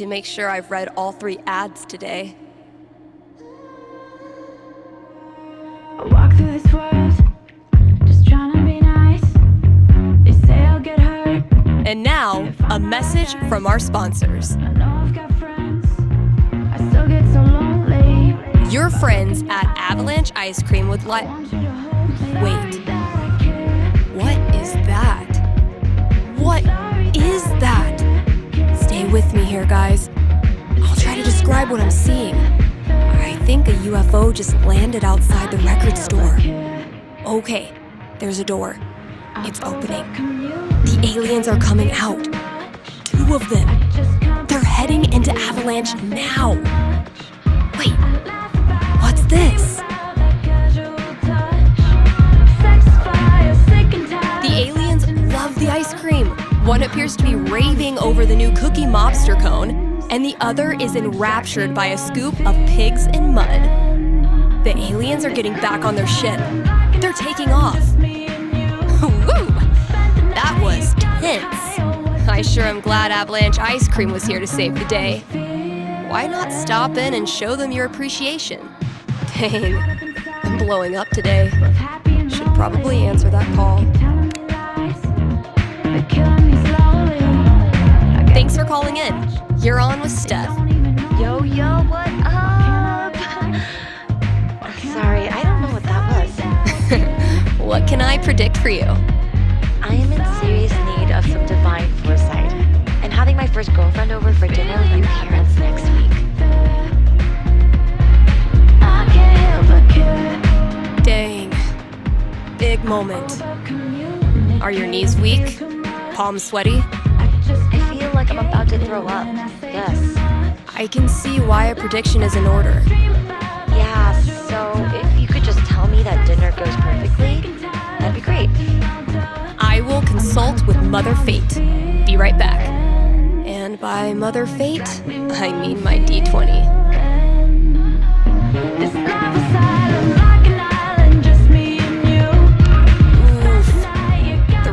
to make sure I've read all 3 ads today. I walk through this world, just trying to be nice. They say I'll get hurt. And now, a message from our sponsors. I know I've got friends, I still get so lonely. Your friends at Avalanche Ice Cream would like... Want you to hold me. Wait. That I care. What is that? What is that? Stay with me here, guys. I'll try to describe what I'm seeing. I think a UFO just landed outside the record store. Okay, there's a door. It's opening. The aliens are coming out. 2 of them. They're heading into Avalanche now. Wait, what's this? The aliens love the ice cream. One appears to be raving over the new Cookie Mobster cone, and the other is enraptured by a scoop of pigs and mud. The aliens are getting back on their ship. They're taking off. Woo! That was tense. I sure am glad Avalanche Ice Cream was here to save the day. Why not stop in and show them your appreciation? Dang, I'm blowing up today. Should probably answer that call. Thanks for calling in. You're on with Steph. Yo, what up? Sorry, I don't know what that was. What can I predict for you? I am in serious need of some divine foresight. I'm having my first girlfriend over for dinner with my parents next week. Dang. Big moment. Are your knees weak? Palms sweaty? I feel like I'm about to throw up. Yes. I can see why a prediction is in order. Yeah, so if you could just tell me that dinner goes perfectly, that'd be great. I will consult with Mother Fate. Be right back. And by Mother Fate, I mean my D20. Oof.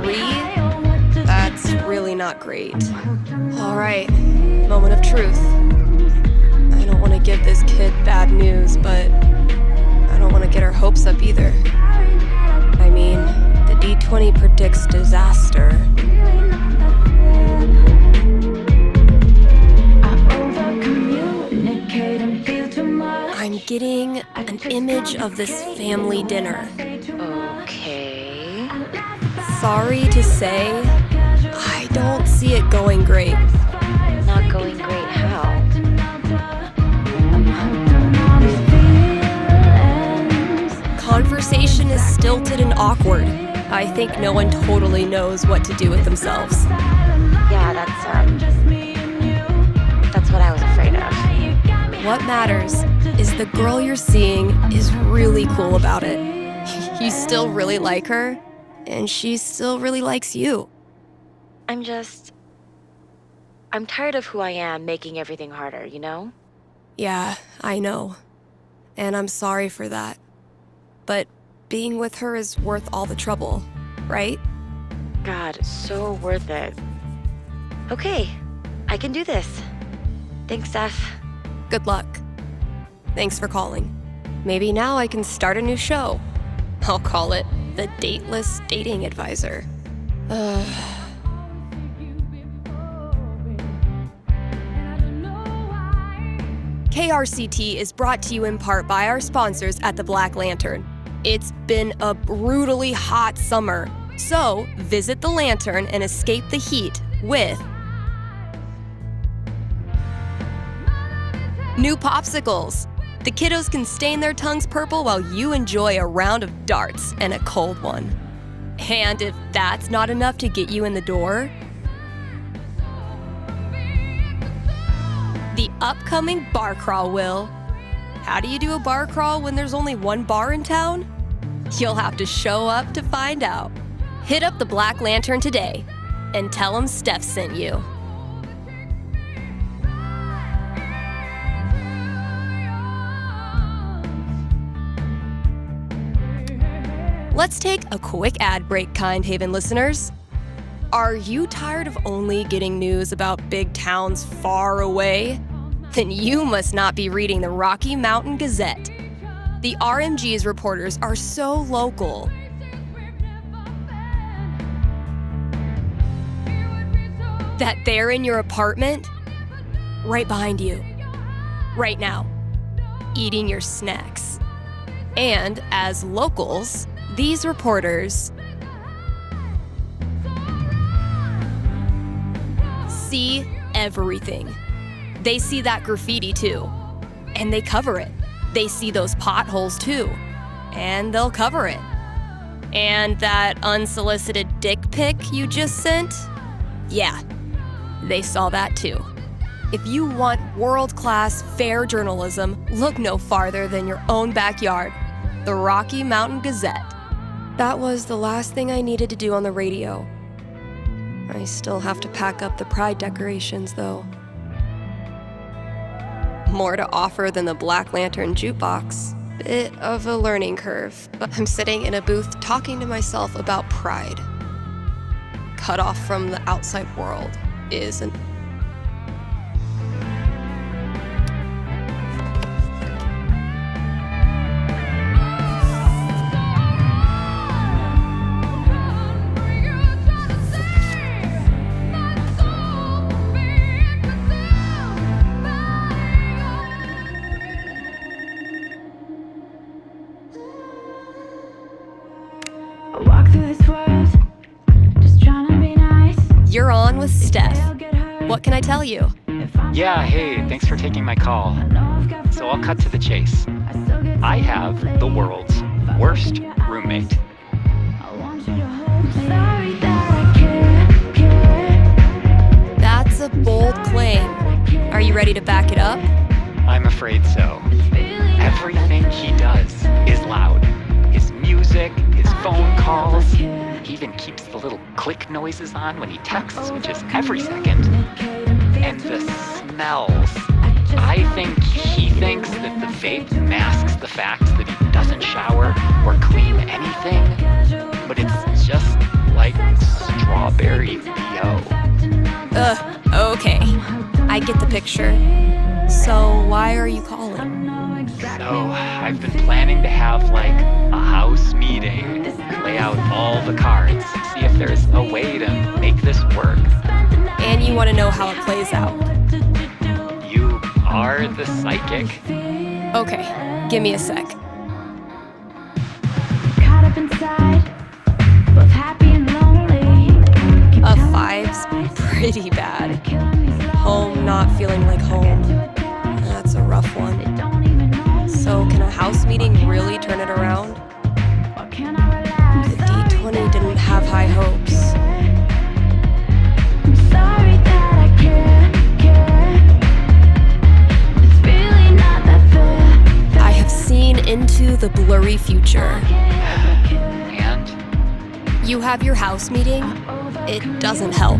3? That's really not great. All right, moment of truth. I don't want to give this kid bad news, but I don't want to get her hopes up either. I mean, the D20 predicts disaster. I'm getting an image of this family dinner. Okay. Sorry to say, I don't see it going great. Not going great, how? Conversation is stilted and awkward. I think no one totally knows what to do with themselves. Yeah, that's what I was afraid of. What matters is the girl you're seeing is really cool about it. You still really like her, and she still really likes you. I'm tired of who I am making everything harder, you know? Yeah, I know. And I'm sorry for that. But being with her is worth all the trouble, right? God, so worth it. Okay, I can do this. Thanks, Steph. Good luck. Thanks for calling. Maybe now I can start a new show. I'll call it The Dateless Dating Advisor. KRCT is brought to you in part by our sponsors at the Black Lantern. It's been a brutally hot summer, so visit the Lantern and escape the heat with new popsicles. The kiddos can stain their tongues purple while you enjoy a round of darts and a cold one. And if that's not enough to get you in the door, the upcoming bar crawl will. How do you do a bar crawl when there's only one bar in town? You'll have to show up to find out. Hit up the Black Lantern today and tell them Steph sent you. Let's take a quick ad break, Kind Haven listeners. Are you tired of only getting news about big towns far away? Then you must not be reading the Rocky Mountain Gazette. The RMG's reporters are so local. That they're in your apartment, right behind you, right now, eating your snacks. And as locals, these reporters see everything. They see that graffiti too, and they cover it. They see those potholes too, and they'll cover it. And that unsolicited dick pic you just sent? Yeah, they saw that too. If you want world-class, fair journalism, look no farther than your own backyard, the Rocky Mountain Gazette. That was the last thing I needed to do on the radio. I still have to pack up the pride decorations, though. More to offer than the Black Lantern jukebox. Bit of a learning curve, but I'm sitting in a booth talking to myself about pride. Cut off from the outside world is an I walk through this world, just trying to be nice. You're on with Steph. What can I tell you? Yeah, hey, thanks for taking my call. So I'll cut to the chase. I have the world's worst roommate. That's a bold claim. Are you ready to back it up? I'm afraid so. Everything he does is loud. His music, his phone calls. He even keeps the little click noises on when he texts, which is every second. And the smells. I think he thinks that the vape masks the fact that he doesn't shower or clean anything, but it's just like strawberry BO. Okay. I get the picture. So why are you calling? So I've been planning to have like a house meeting, lay out all the cards, see if there's a way to make this work. And you want to know how it plays out. You are the psychic. Okay, give me a sec. Caught up inside, both happy and lonely. A 5's pretty bad. Home not feeling like home. That's a rough one. So can a house meeting really turn it around? The D20 didn't have high hopes. I'm sorry that I care. It's really not that fair. I have seen into the blurry future. And You have your house meeting? It doesn't help.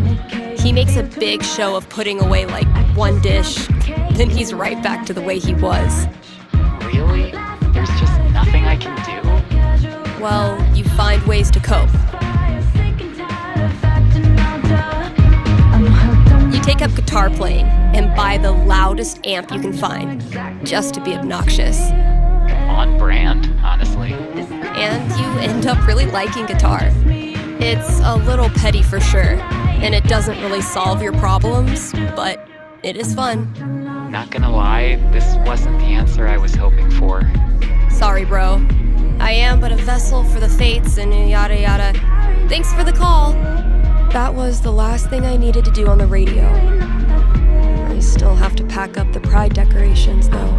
He makes a big show of putting away like one dish, then he's right back to the way he was. really, there's just nothing I can do. Well, you find ways to cope. You take up guitar playing and buy the loudest amp you can find, just to be obnoxious. On brand, honestly. And you end up really liking guitar. It's a little petty for sure, and it doesn't really solve your problems, but it is fun. Not gonna lie, this wasn't the answer I was hoping for. Sorry, bro. I am but a vessel for the fates and yada yada. Thanks for the call. That was the last thing I needed to do on the radio. I still have to pack up the pride decorations, though.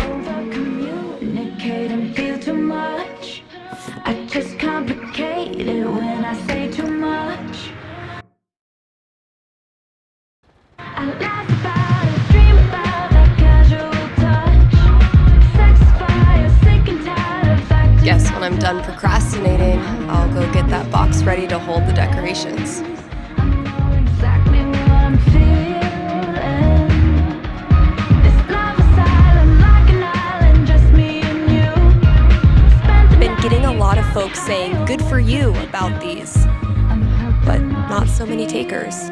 Communicate and feel too much. I just complicate it when I say too much. I laugh about it, dream about that casual touch. Sex fire, sick and tired of acting. Guess when I'm done procrastinating, I'll go get that box ready to hold the decorations. I know exactly what I'm feeling. This love asylum like an island, just me and you. Spent the Been getting a lot of folks saying good for you about these. But not so many takers.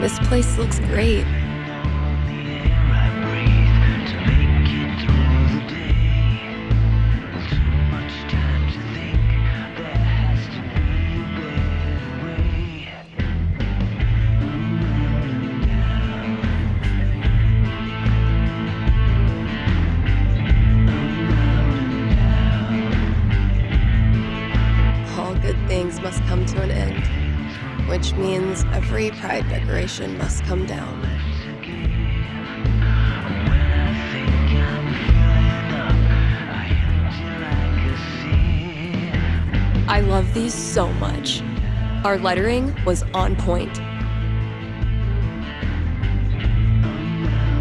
This place looks great. All good things must come to an end, which means every pride decoration must come down. I love these so much. Our lettering was on point.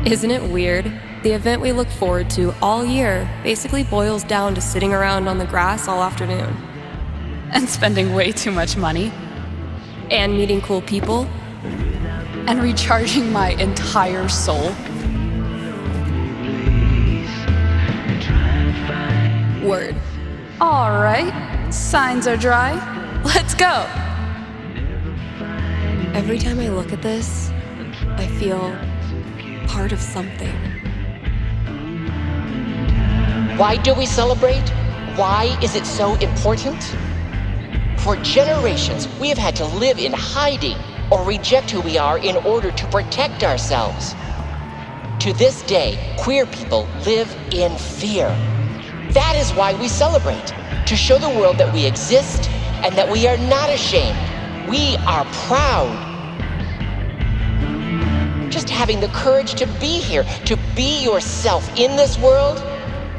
Isn't it weird? The event we look forward to all year basically boils down to sitting around on the grass all afternoon. And spending way too much money. And meeting cool people. And recharging my entire soul. Word. All right, signs are dry. Let's go. Every time I look at this, I feel part of something. Why do we celebrate? Why is it so important? For generations, we have had to live in hiding or reject who we are in order to protect ourselves. To this day, queer people live in fear. That is why we celebrate, to show the world that we exist and that we are not ashamed. We are proud. Just having the courage to be here, to be yourself in this world,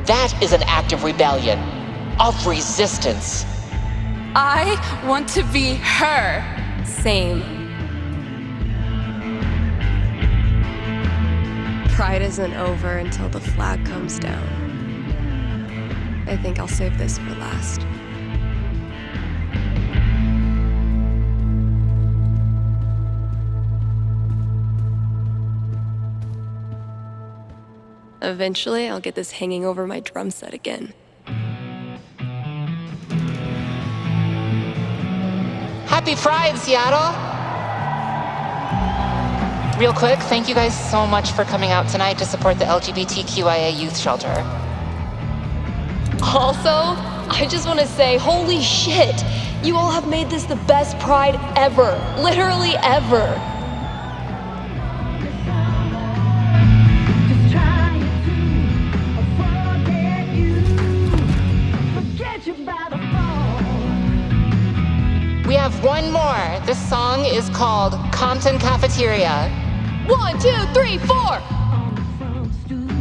that is an act of rebellion, of resistance. I want to be her. Same. Pride isn't over until the flag comes down. I think I'll save this for last. Eventually, I'll get this hanging over my drum set again. Happy Pride, Seattle! Real quick, thank you guys so much for coming out tonight to support the LGBTQIA youth shelter. Also, I just want to say, holy shit! You all have made this the best Pride ever. Literally ever. Just trying to forget you. Forget you by the phone. We have one more. This song is called Compton Cafeteria. 1, 2, 3, 4. On the front stoop,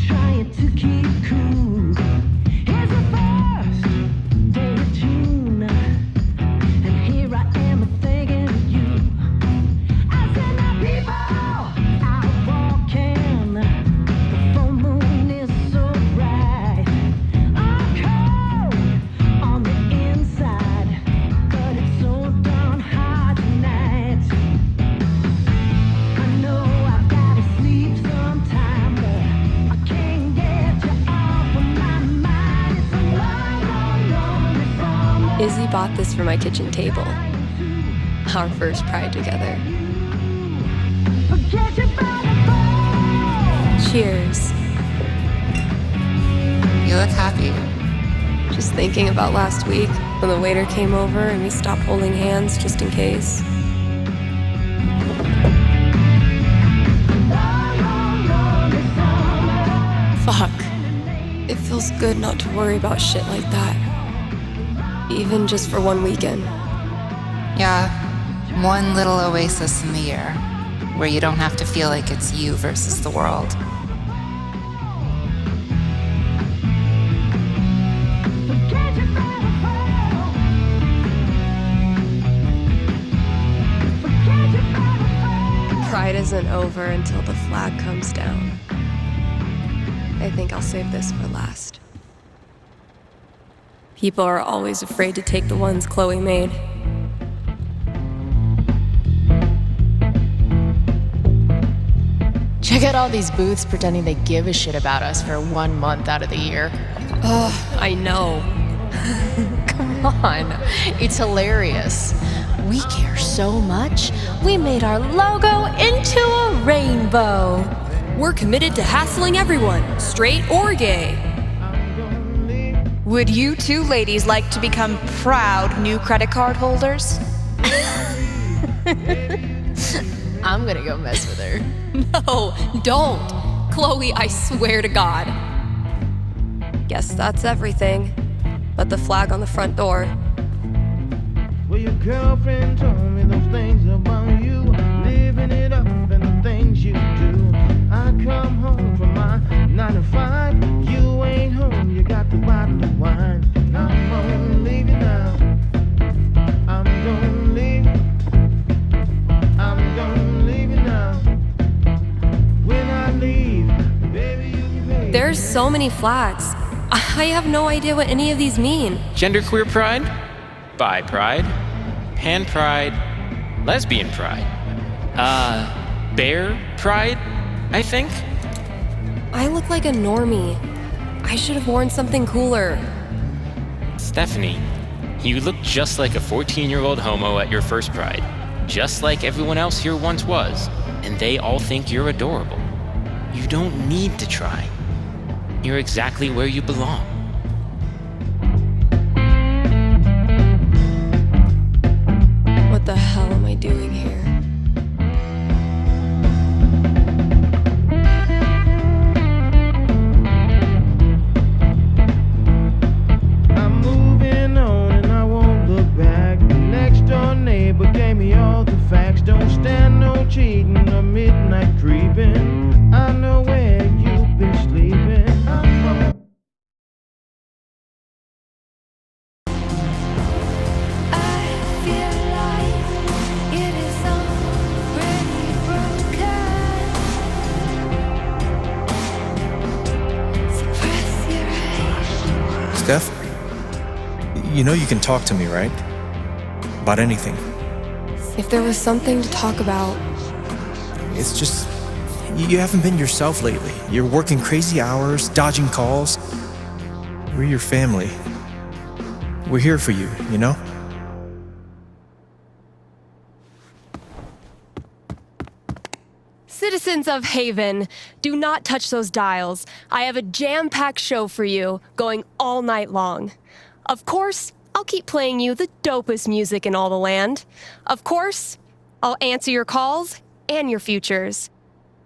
trying to keep cool. Here's the first day of June, and here I am thinking of you. I said, my people out walking. The full moon is so bright. I'm cold on the inside, but it's so darn hot tonight. I know I've gotta sleep sometime, but I can't get you off of my mind. It's a long, long, lonely summer. Izzy bought this for my kitchen table. Our first Pride together. Forget you by the phone. Cheers. You look happy. Just thinking about last week when the waiter came over and we stopped holding hands just in case. Fuck. It feels good not to worry about shit like that. Even just for one weekend. Yeah, one little oasis in the year where you don't have to feel like it's you versus the world. Forget you by the phone. Forget you by the night isn't over until the flag comes down. I think I'll save this for last. People are always afraid to take the ones Chloe made. Check out all these booths pretending they give a shit about us for 1 month out of the year. Oh, I know. Come on, it's hilarious. We care so much, we made our logo into a rainbow. We're committed to hassling everyone, straight or gay. Would you two ladies like to become proud new credit card holders? I'm gonna go mess with her. No, don't. Chloe, I swear to God. Guess that's everything. But the flag on the front door. Well, your girlfriend told me those things about you, living it up and the things you do. I come home from my 9 to 5. You ain't home, you got the bottle of wine. I'm gonna leave you now. I'm gonna leave. I'm gonna leave you now. When I leave, baby, you can pay. There's so many flags. I have no idea what any of these mean. Genderqueer pride, bi pride, pan pride, lesbian pride, bear pride, I think. I look like a normie. I should have worn something cooler. Stephanie, you look just like a 14-year-old homo at your first pride, just like everyone else here once was, and they all think you're adorable. You don't need to try. You're exactly where you belong. What the hell am I doing here? I'm moving on and I won't look back. The next door neighbor gave me all the facts. Don't stand no cheating or midnight creeping. I know where you've been sleeping. Steph, you know you can talk to me, right? About anything. If there was something to talk about. It's just, you haven't been yourself lately. You're working crazy hours, dodging calls. We're your family. We're here for you, you know? Citizens of Haven, do not touch those dials. I have a jam-packed show for you, going all night long. Of course, I'll keep playing you the dopest music in all the land. Of course, I'll answer your calls and your futures.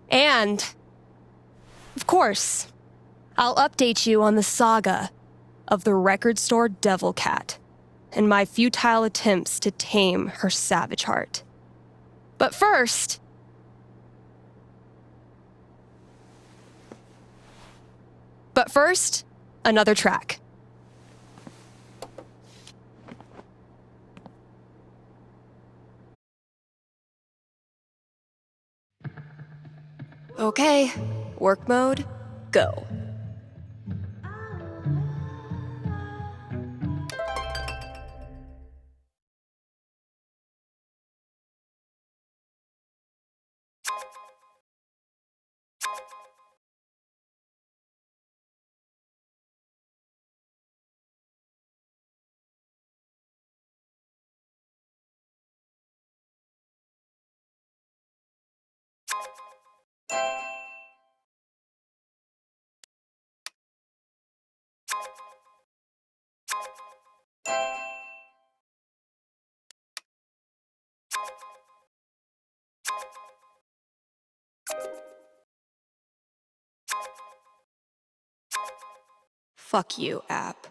And, of course, I'll update you on the saga of the record store Devil Cat and my futile attempts to tame her savage heart. But first, another track. Okay, work mode, go. Fuck you, app.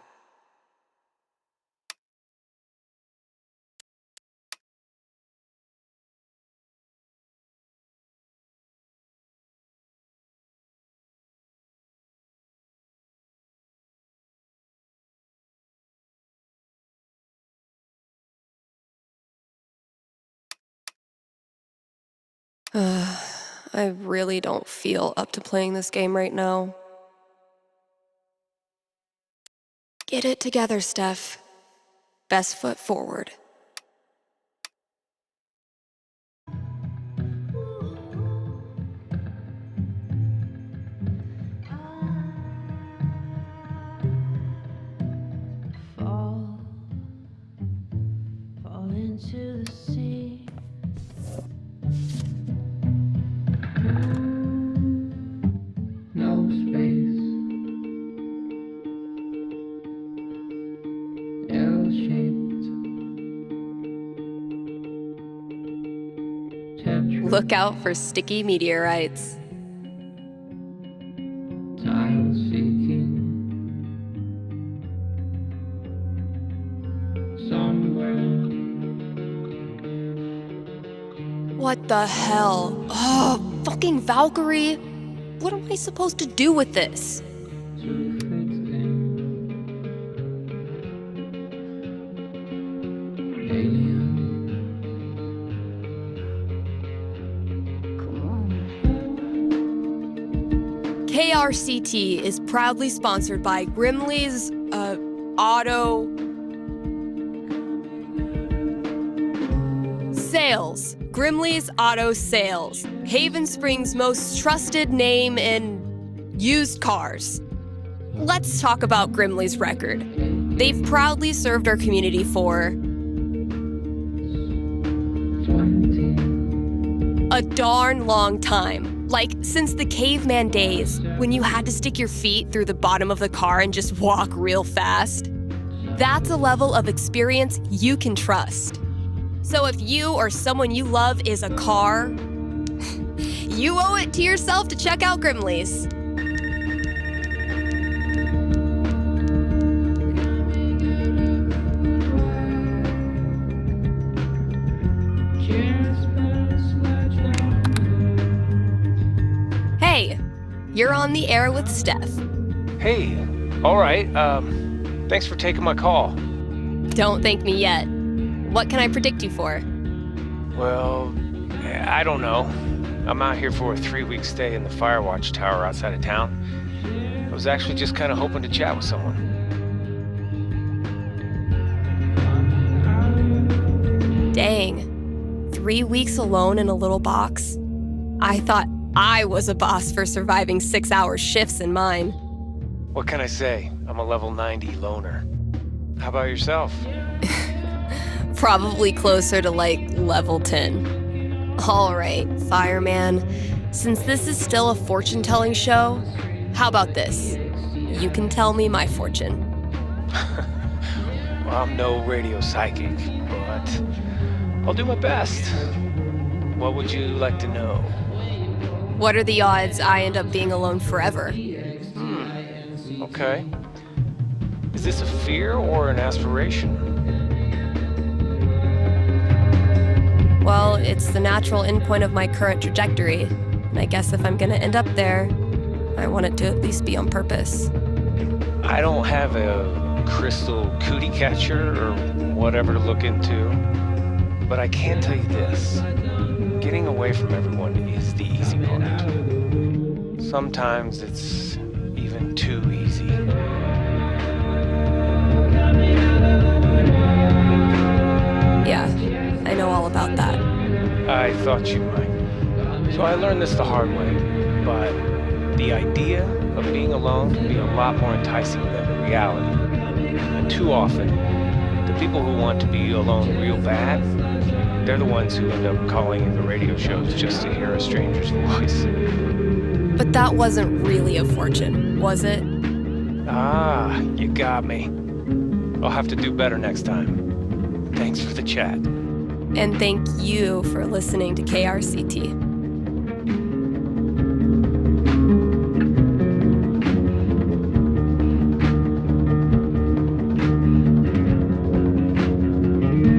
I really don't feel up to playing this game right now. Get it together, Steph. Best foot forward. Fall into the sea. No space. L-shaped. Look out for sticky meteorites. Time seeking. Somewhere. What the hell? Oh, fucking Valkyrie! What am I supposed to do with this? To fit in. Alien. KRCT is proudly sponsored by Grimley's Auto Sales. Grimley's Auto Sales. Haven Springs' most trusted name in used cars. Let's talk about Grimley's record. They've proudly served our community for 20. a darn long time. Like, since the caveman days, when you had to stick your feet through the bottom of the car and just walk real fast. That's a level of experience you can trust. So if you or someone you love is a car, you owe it to yourself to check out Grimley's. Hey, you're on the air with Steph. Hey, all right. Thanks for taking my call. Don't thank me yet. What can I predict you for? Well, I don't know. I'm out here for a 3-week stay in the Firewatch Tower outside of town. I was actually just kind of hoping to chat with someone. Dang. 3 weeks alone in a little box? I thought I was a boss for surviving 6-hour shifts in mine. What can I say? I'm a level 90 loner. How about yourself? Probably closer to like level 10. All right, fireman. Since this is still a fortune-telling show, how about this? You can tell me my fortune. Well, I'm no radio psychic, but I'll do my best. What would you like to know? What are the odds I end up being alone forever? Okay. Is this a fear or an aspiration? Well, it's the natural endpoint of my current trajectory. And I guess if I'm gonna end up there, I want it to at least be on purpose. I don't have a crystal cootie catcher or whatever to look into, but I can tell you this. Getting away from everyone is the easy part. Sometimes it's even too easy. Yeah, I know all about that. I thought you might. So I learned this the hard way, but the idea of being alone can be a lot more enticing than reality. And too often, the people who want to be alone real bad, they're the ones who end up calling in the radio shows just to hear a stranger's voice. But that wasn't really a fortune, was it? Ah, you got me. I'll have to do better next time. Thanks for the chat. And thank you for listening to KRCT.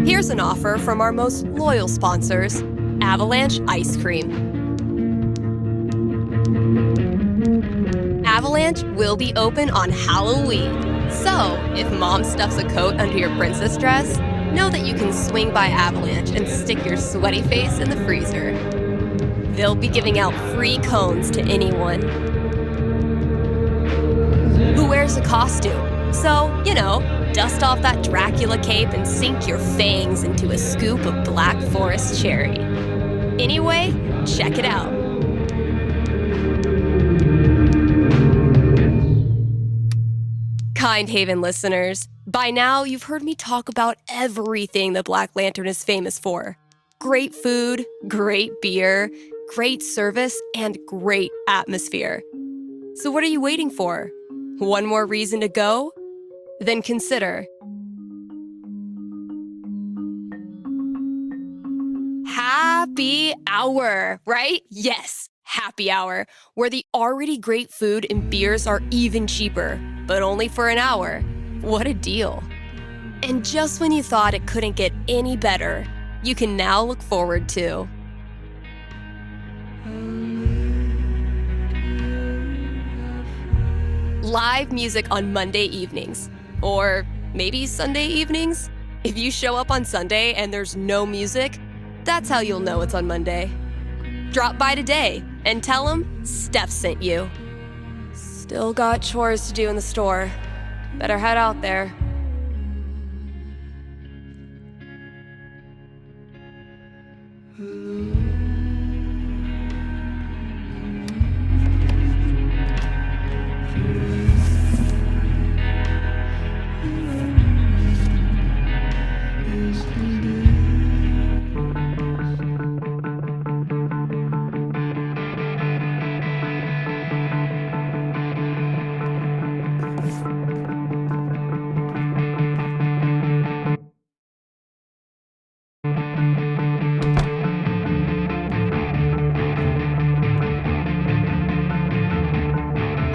Here's an offer from our most loyal sponsors, Avalanche Ice Cream. Avalanche will be open on Halloween. So, if mom stuffs a coat under your princess dress, know that you can swing by Avalanche and stick your sweaty face in the freezer. They'll be giving out free cones to anyone who wears a costume. So, dust off that Dracula cape and sink your fangs into a scoop of Black Forest cherry. Anyway, check it out. Kind Haven listeners, by now you've heard me talk about everything the Black Lantern is famous for. Great food, great beer, great service, and great atmosphere. So what are you waiting for? One more reason to go? Then consider happy hour, right? Yes, happy hour, where the already great food and beers are even cheaper, but only for an hour. What a deal. And just when you thought it couldn't get any better, you can now look forward to live music on Monday evenings, or maybe Sunday evenings. If you show up on Sunday and there's no music, that's how you'll know it's on Monday. Drop by today and tell them Steph sent you. Still got chores to do in the store. Better head out there.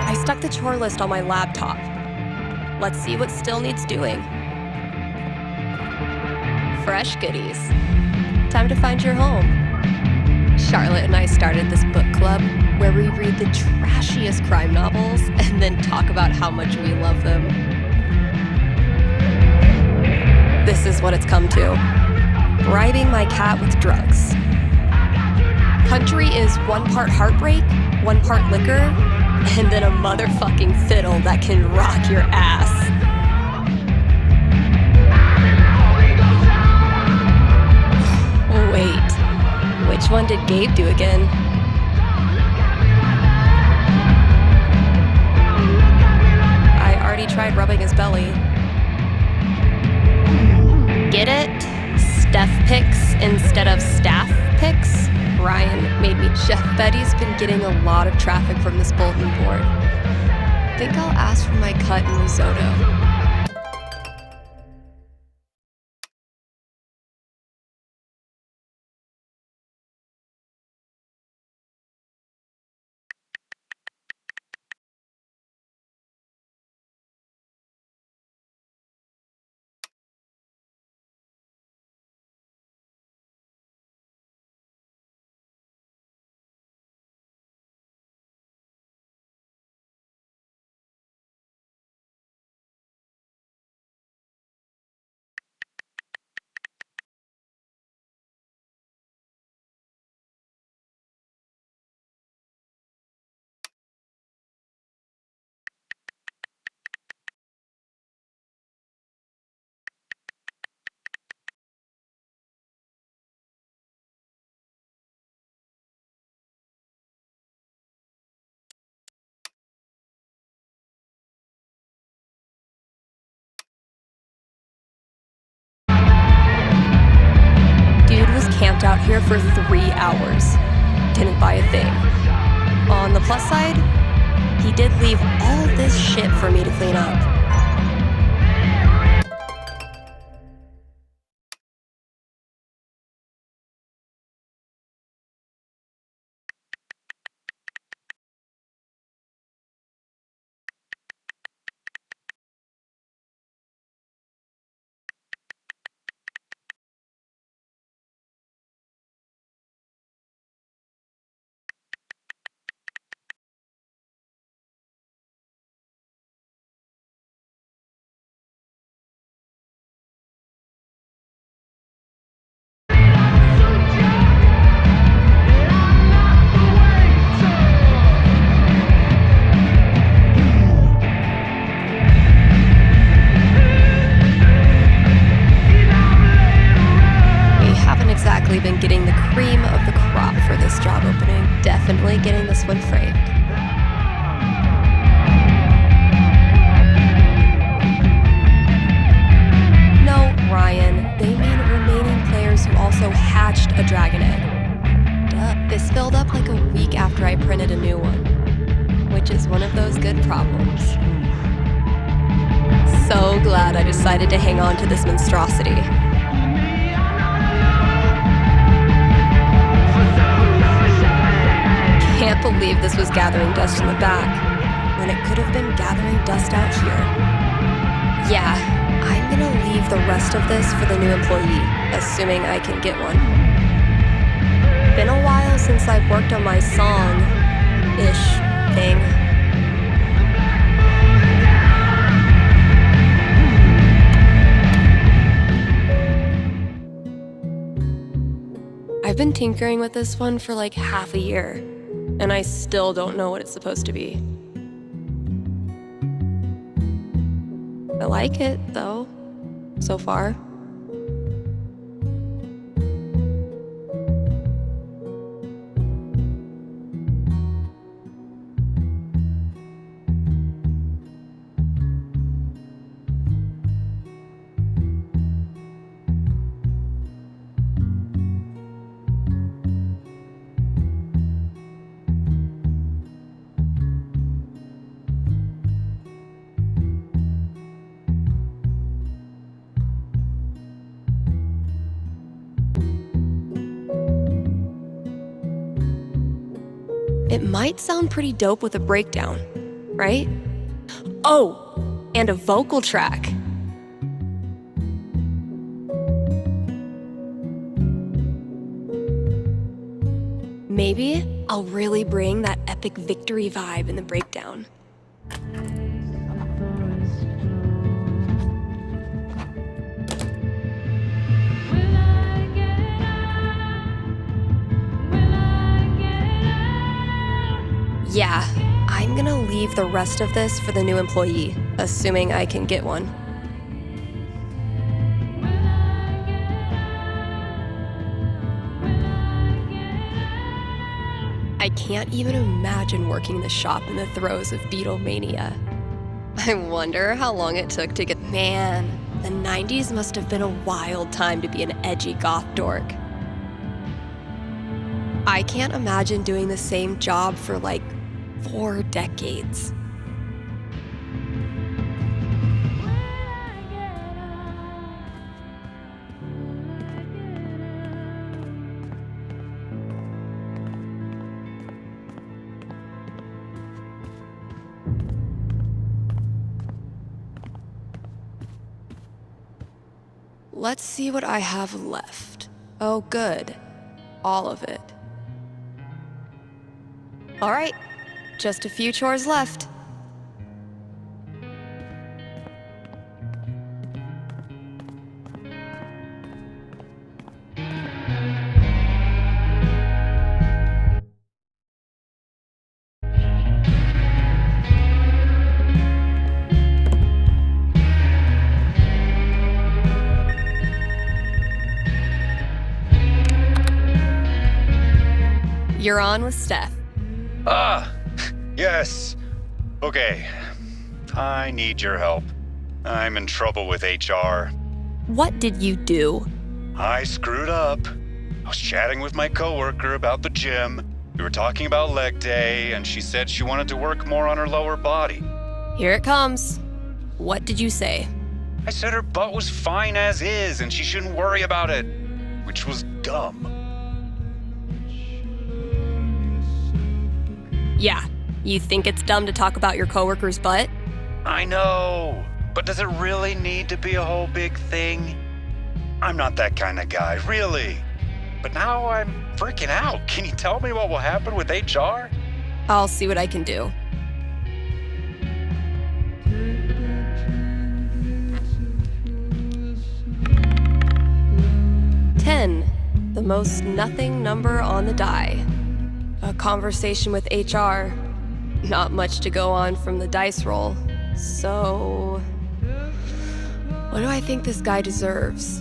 I stuck the chore list on my laptop. Let's see what still needs doing. Fresh goodies. Time to find your home. Charlotte and I started this book club where we read the trashiest crime novels and then talk about how much we love them. This is what it's come to. Bribing my cat with drugs. Country is 1 part heartbreak, 1 part liquor, and then a motherfucking fiddle that can rock your ass. Wait, which one did Gabe do again? I already tried rubbing his belly. Get it? Steph picks instead of staff picks? Ryan made me. Chef Betty's been getting a lot of traffic from this bulletin board. Think I'll ask for my cut in risotto. Camped out here for 3 hours. Didn't buy a thing. On the plus side, he did leave all this shit for me to clean up. getting the cream of the crop for this job opening. Definitely getting this one framed. No, Ryan, they mean remaining players who also hatched a dragon egg. Duh. This filled up like a week after I printed a new one, which is one of those good problems. So glad I decided to hang on to this monstrosity. Can't believe this was gathering dust in the back, when it could have been gathering dust out here. Yeah, I'm gonna leave the rest of this for the new employee, assuming I can get one. Been a while since I've worked on my song-ish thing. I've been tinkering with this one for like half a year, and I still don't know what it's supposed to be. I like it, though, so far. It might sound pretty dope with a breakdown, right? Oh, and a vocal track. Maybe I'll really bring that epic victory vibe in the breakdown. Yeah, I'm gonna leave the rest of this for the new employee, assuming I can get one. I can't even imagine working the shop in the throes of Beatlemania. I wonder how long it took to get... Man, the 90s must have been a wild time to be an edgy goth dork. I can't imagine doing the same job for like 4 decades. Let's see what I have left. Oh, good. All of it. All right, just a few chores left. You're on with Steph. Yes. Okay. I need your help. I'm in trouble with HR. What did you do? I screwed up. I was chatting with my coworker about the gym. We were talking about leg day, and she said she wanted to work more on her lower body. Here it comes. What did you say? I said her butt was fine as is, and she shouldn't worry about it, which was dumb. Yeah, you think it's dumb to talk about your coworker's butt? I know, but does it really need to be a whole big thing? I'm not that kind of guy, really. But now I'm freaking out. Can you tell me what will happen with HR? I'll see what I can do. $10, the most nothing number on the die. A conversation with HR. Not much to go on from the dice roll. So, what do I think this guy deserves?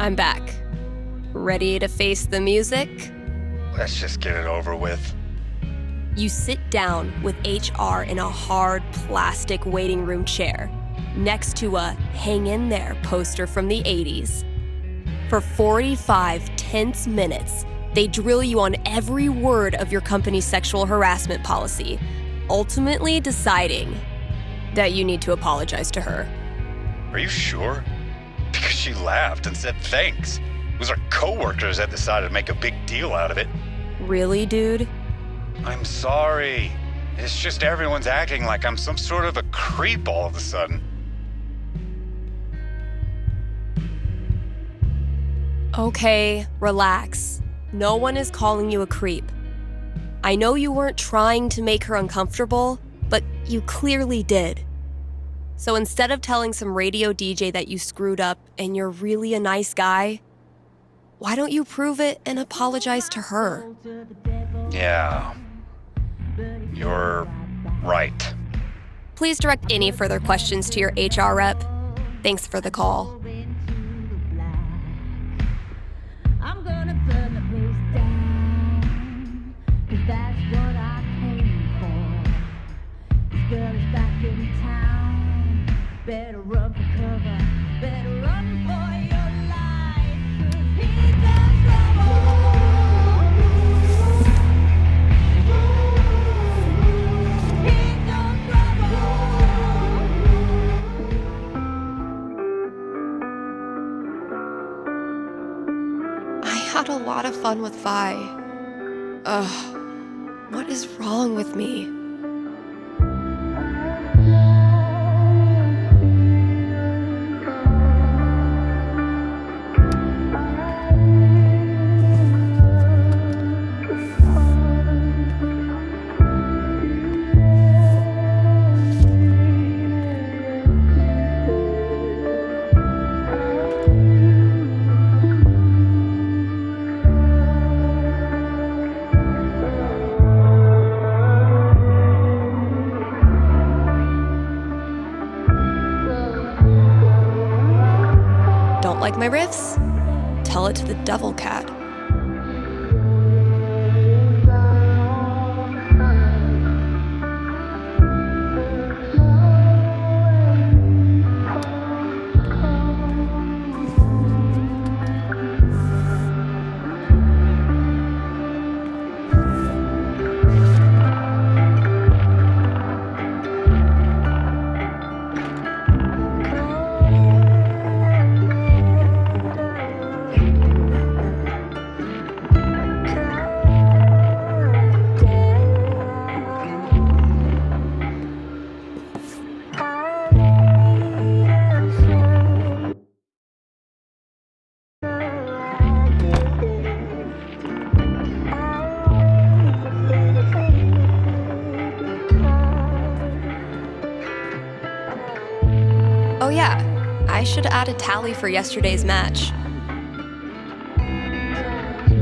I'm back. Ready to face the music? Let's just get it over with. You sit down with HR in a hard plastic waiting room chair next to a Hang In There poster from the 80s. For 45 tense minutes, they drill you on every word of your company's sexual harassment policy, ultimately deciding that you need to apologize to her. Are you sure? Because she laughed and said thanks. It was our coworkers that decided to make a big deal out of it. Really, dude? I'm sorry. It's just everyone's acting like I'm some sort of a creep all of a sudden. Okay, relax. No one is calling you a creep. I know you weren't trying to make her uncomfortable, but you clearly did. So instead of telling some radio DJ that you screwed up and you're really a nice guy, why don't you prove it and apologize to her? Yeah. You're right. Please direct any further questions to your HR rep. Thanks for the call. I'm gonna burn the place down, 'cause that's what I came for. This girl is back in town. Better run for cover, better run for your life, 'cause he's done trouble. He's done I had a lot of fun with Vi. Ugh, what is wrong with me? Don't like my riffs? Tell it to the devil cat. Oh yeah, I should add a tally for yesterday's match.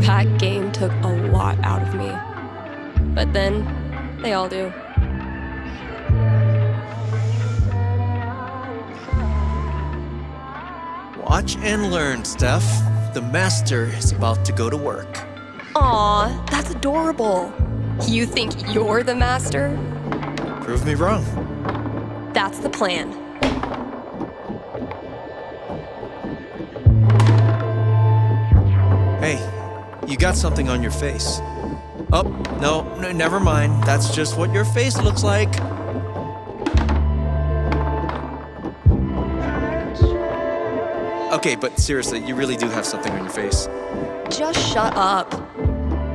That game took a lot out of me. But then, they all do. Watch and learn, Steph. The master is about to go to work. Aw, that's adorable. You think you're the master? Prove me wrong. That's the plan. Hey, you got something on your face. Oh, no, never mind. That's just what your face looks like. Okay, but seriously, you really do have something on your face. Just shut up.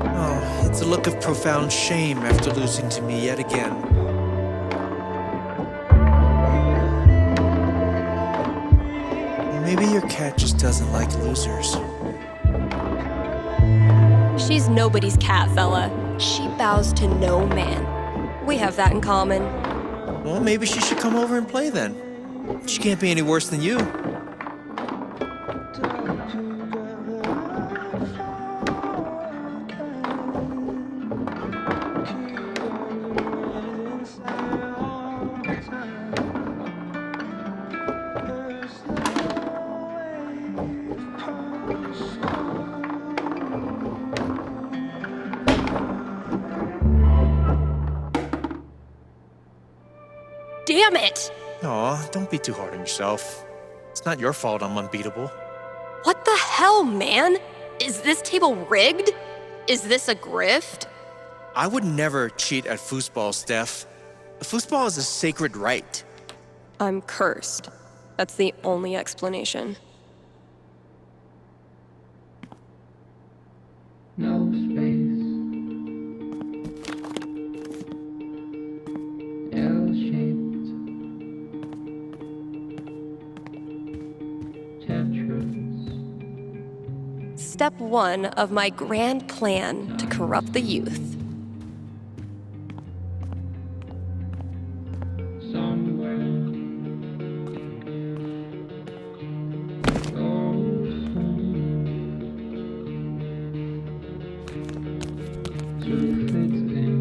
Oh, it's a look of profound shame after losing to me yet again. Maybe your cat just doesn't like losers. She's nobody's cat, fella. She bows to no man. We have that in common. Well, maybe she should come over and play then. She can't be any worse than you. damn it! Aw, don't be too hard on yourself. It's not your fault I'm unbeatable. What the hell, man? Is this table rigged? Is this a grift? I would never cheat at foosball, Steph. Foosball is a sacred right. I'm cursed. That's the only explanation. No space. L-shaped. Tetris. Step 1 of my grand plan to corrupt the youth. Somewhere. To fit in.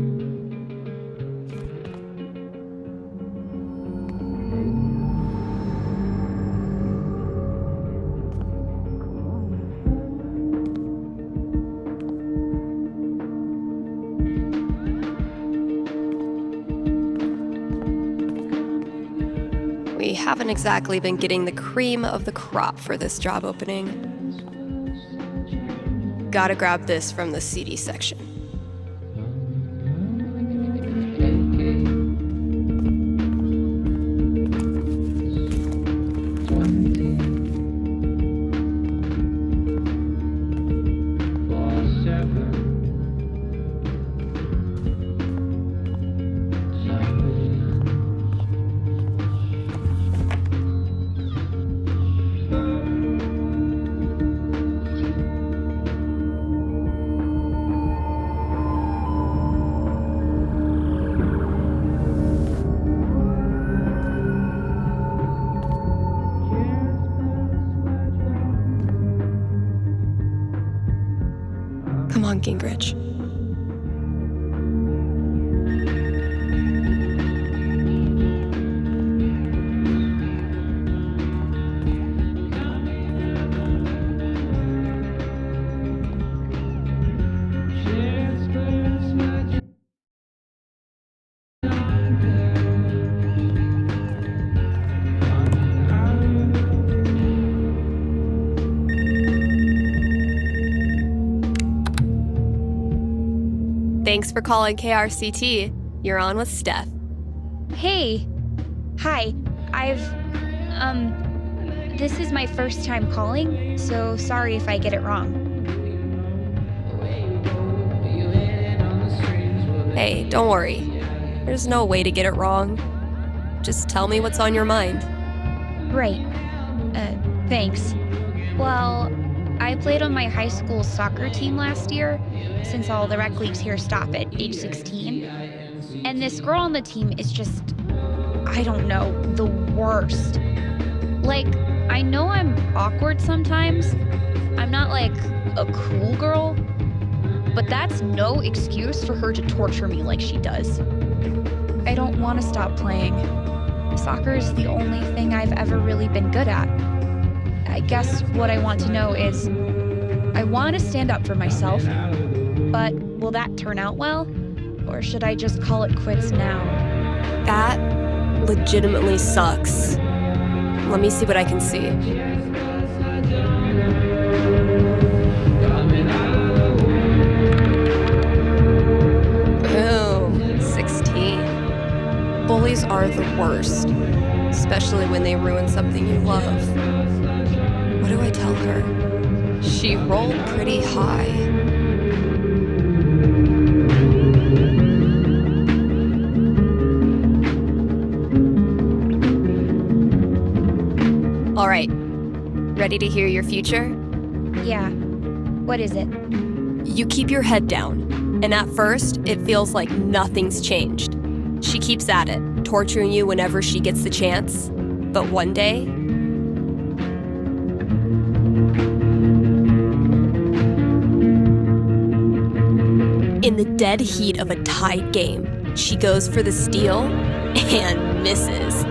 We haven't exactly been getting the cream of the crop for this job opening. Gotta grab this from the CD section. Come on, Gingrich. Thanks for calling KRCT. You're on with Steph. Hey. Hi. This is my first time calling, so sorry if I get it wrong. Hey, don't worry. There's no way to get it wrong. Just tell me what's on your mind. Right. Thanks. Well, I played on my high school soccer team last year, since all the rec leagues here stop at age 16. And this girl on the team is just, I don't know, the worst. Like, I know I'm awkward sometimes. I'm not like a cool girl, but that's no excuse for her to torture me like she does. I don't want to stop playing. Soccer is the only thing I've ever really been good at. I guess what I want to know is, I want to stand up for myself, but will that turn out well? Or should I just call it quits now? That legitimately sucks. Let me see what I can see. Boom, 16. Bullies are the worst, especially when they ruin something you love. What do I tell her? She rolled pretty high. All right, ready to hear your future? Yeah. What is it? You keep your head down, and at first, it feels like nothing's changed. She keeps at it, torturing you whenever she gets the chance. But one day, in the dead heat of a tied game, she goes for the steal and misses.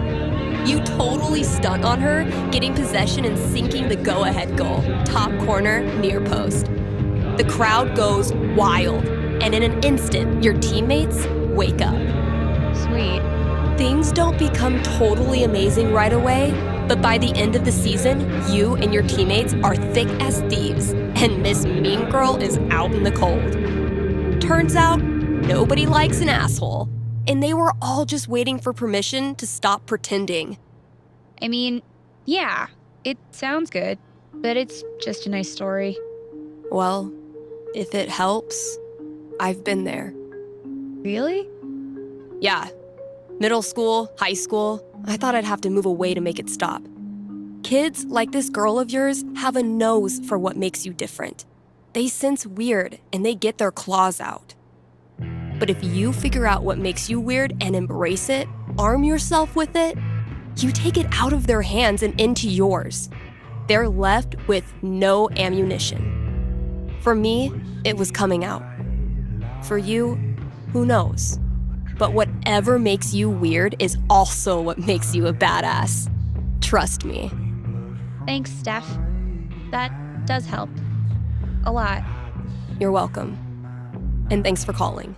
You totally stunt on her, getting possession and sinking the go-ahead goal, top corner, near post. The crowd goes wild, and in an instant, your teammates wake up. Sweet. Things don't become totally amazing right away, but by the end of the season, you and your teammates are thick as thieves, and Miss Mean Girl is out in the cold. Turns out, nobody likes an asshole, and they were all just waiting for permission to stop pretending. I mean, yeah, it sounds good, but it's just a nice story. Well, if it helps, I've been there. Really? Yeah. Middle school, high school, I thought I'd have to move away to make it stop. Kids like this girl of yours have a nose for what makes you different. They sense weird and they get their claws out. But if you figure out what makes you weird and embrace it, arm yourself with it, you take it out of their hands and into yours. They're left with no ammunition. For me, it was coming out. For you, who knows? But whatever makes you weird is also what makes you a badass. Trust me. Thanks, Steph. That does help. A lot. You're welcome. And thanks for calling.